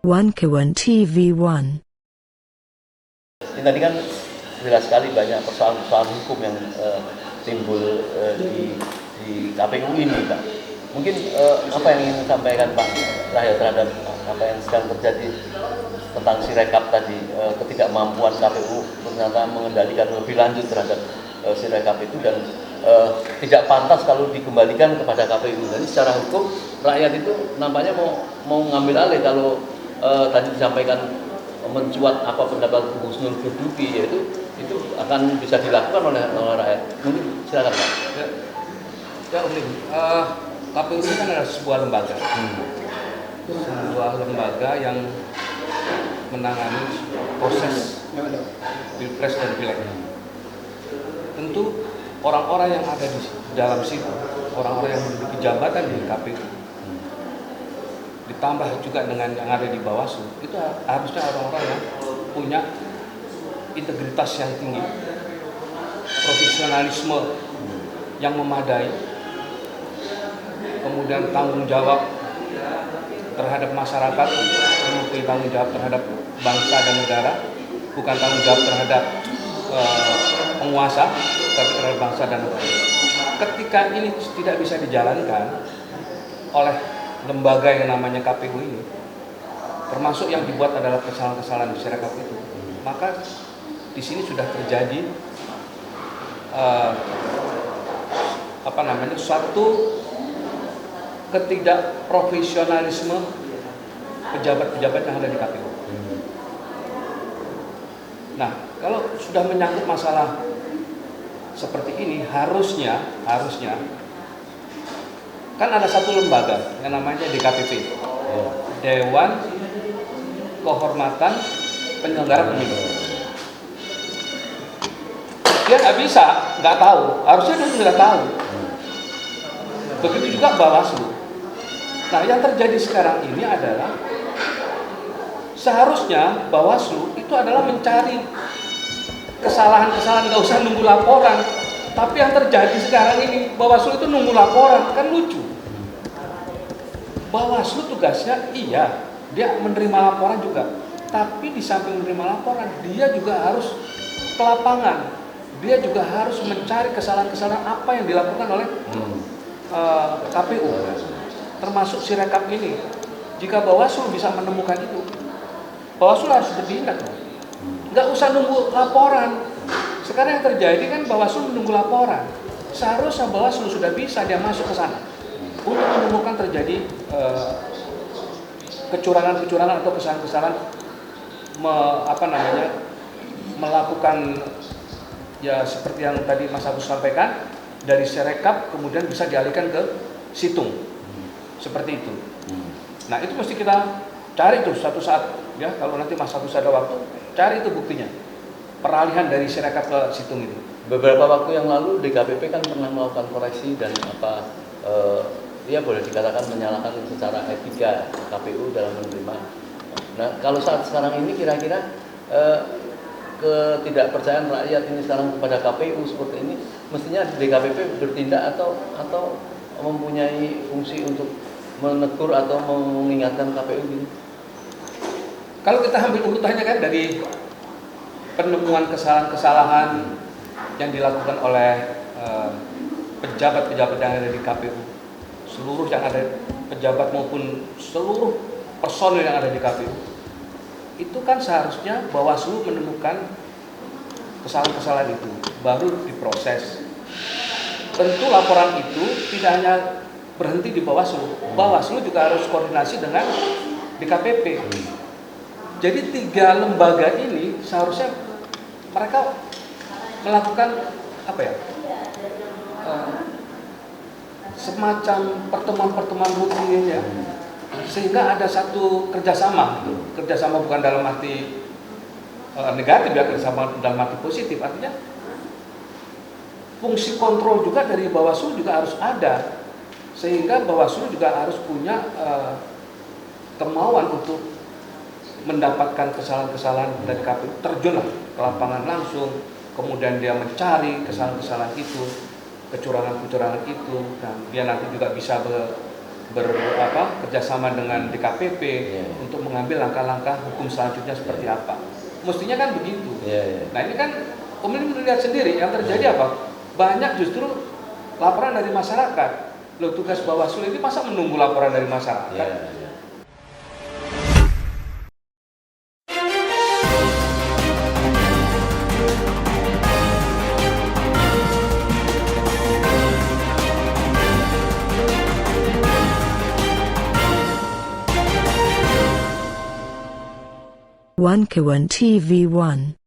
Wankawan TV1. Ini tadi kan jelas sekali banyak persoalan-persoalan hukum yang timbul di KPU ini, Pak. Mungkin apa yang ingin sampaikan Pak Rahel terhadap apa yang sedang terjadi tentang Sirekap tadi, ketidakmampuan KPU ternyata mengendalikan lebih lanjut terhadap Sirekap itu dan tidak pantas kalau dikembalikan kepada KPU. Jadi secara hukum rakyat itu nampaknya mau ngambil alih kalau tadi disampaikan mencuat apa pendapat Bu Husnul Qudubi, yaitu itu akan bisa dilakukan oleh rakyat. Mungkin silakan Pak. Ya Om Lim, KPU ini kan adalah sebuah lembaga, sebuah lembaga yang menangani proses pilpres dan pileg. Tentu orang-orang yang ada di dalam situ, orang-orang yang memiliki jabatan di KPU, ditambah juga dengan yang ada di Bawaslu, itu harusnya orang-orang yang punya integritas yang tinggi, profesionalisme yang memadai, kemudian tanggung jawab terhadap masyarakat, memiliki tanggung jawab terhadap bangsa dan negara, bukan tanggung jawab terhadap penguasa, tapi terhadap bangsa dan negara. Ketika ini tidak bisa dijalankan oleh lembaga yang namanya KPU ini, termasuk yang dibuat adalah kesalahan-kesalahan di Sirekap itu, maka di sini sudah terjadi suatu ketidakprofesionalisme pejabat-pejabat yang ada di KPU. Nah, kalau sudah menyangkut masalah seperti ini, harusnya kan ada satu lembaga yang namanya DKPP, Dewan Kehormatan Penyelenggara Pemilu. Dia nggak tahu, harusnya dia sudah tahu. Begitu juga Bawaslu. Nah, yang terjadi sekarang ini adalah seharusnya Bawaslu itu adalah mencari kesalahan-kesalahan, nggak usah nunggu laporan. Tapi yang terjadi sekarang ini, Bawaslu itu nunggu laporan, kan lucu. Bawaslu tugasnya iya, dia menerima laporan juga. Tapi di samping menerima laporan, dia juga harus ke lapangan. Dia juga harus mencari kesalahan-kesalahan apa yang dilakukan oleh KPU, termasuk Sirekap ini. Jika Bawaslu bisa menemukan itu, Bawaslu harus bertindak. Nggak usah nunggu laporan. Sekarang yang terjadi kan Bawaslu menunggu laporan. Seharusnya Bawaslu sudah bisa dia masuk ke sana untuk menemukan terjadi kecurangan-kecurangan atau kesalahan-kesalahan melakukan ya seperti yang tadi Mas Agus sampaikan, dari Sirekap kemudian bisa dialihkan ke Situng. Seperti itu. Nah, itu mesti kita cari tuh suatu saat ya, kalau nanti Mas Agus ada waktu, cari itu buktinya. Peralihan dari Sirekap ke Situng itu. Beberapa waktu yang lalu DKPP kan pernah melakukan koreksi dan ya boleh dikatakan menyalahkan secara etika KPU dalam menerima. Nah, kalau saat sekarang ini kira-kira ketidakpercayaan rakyat ini sekarang kepada KPU seperti ini, mestinya DKPP bertindak atau mempunyai fungsi untuk menegur atau mengingatkan KPU gitu. Kalau kita ambil urutannya kan dari penemuan kesalahan-kesalahan yang dilakukan oleh pejabat-pejabat yang ada di KPU, seluruh yang ada pejabat maupun seluruh personil yang ada di KPU, itu kan seharusnya Bawaslu menemukan kesalahan-kesalahan itu baru diproses. Tentu laporan itu tidak hanya berhenti di Bawaslu, Bawaslu juga harus koordinasi dengan DKPP. Jadi 3 lembaga ini seharusnya mereka melakukan semacam pertemuan-pertemuan rutin ya, sehingga ada satu kerjasama bukan dalam arti negatif ya, kerjasama dalam arti positif. Artinya fungsi kontrol juga dari Bawaslu juga harus ada, sehingga Bawaslu juga harus punya kemauan untuk mendapatkan kesalahan-kesalahan dari KPU, terjunlah ke lapangan langsung, kemudian dia mencari kesalahan-kesalahan itu, kecurangan-kecurangan itu, dan dia nanti juga bisa kerjasama dengan DKPP untuk mengambil langkah-langkah hukum selanjutnya seperti apa. Mestinya kan begitu. Nah ini kan Om ini melihat sendiri yang terjadi apa? Banyak justru laporan dari masyarakat. Loh, tugas Bawaslu ini masa menunggu laporan dari masyarakat? One Kawan TV 1